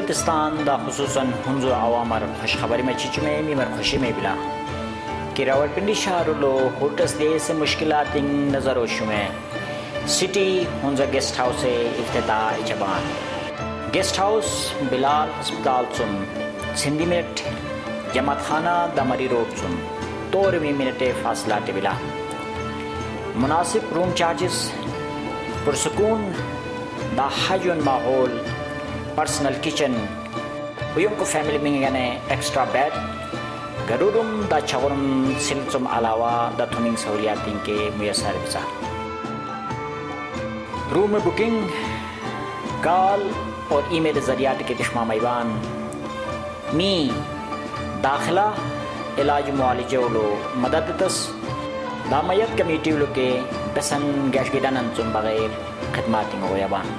बल्तिस्तान दा खुसूसन हुंजो आवामर खुशखबरी में चिचमे मीमर खुशी में बिला कि रावलपिंडी शहरुलो होटस दे से मुश्किलात नज़र ओशुमे सिटी हुंजा गेस्ट हाउस से इफ्तिताह जबान गेस्ट हाउस बिलाल अस्पताल सुन सिंधी मिनट जमात खाना दमरी रोड सुन 2 मिनट फासला टिबिला मुनासिब रूम चार्जेस पुरसकून दा हजन माहौल पर्सनल किचन उयुम को फैमिली में एक्स्ट्रा बेड गरुरुम दा छवरम सिलचुम अलावा दा थुमिंग सहूलियात के मुयसर बिसा रूम बुकिंग कॉल और ईमेल जरिया के दिशमा मैबान मी दाखिला इलाज मुआलजे मदद तस दामयत कमेटी के बेसन गैशगिदान चुम बगैर खदमात गोयाबान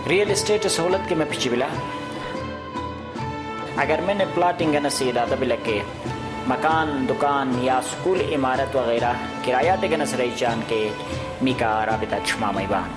रियल एस्टेट सहूलत के मैं पिछी बिला अगर मैंने प्लाटिंग नसीदा दबिल के मकान दुकान या स्कूल इमारत वगैरह किराया टिकन रही चान के मी का राबिता छुमा मैबान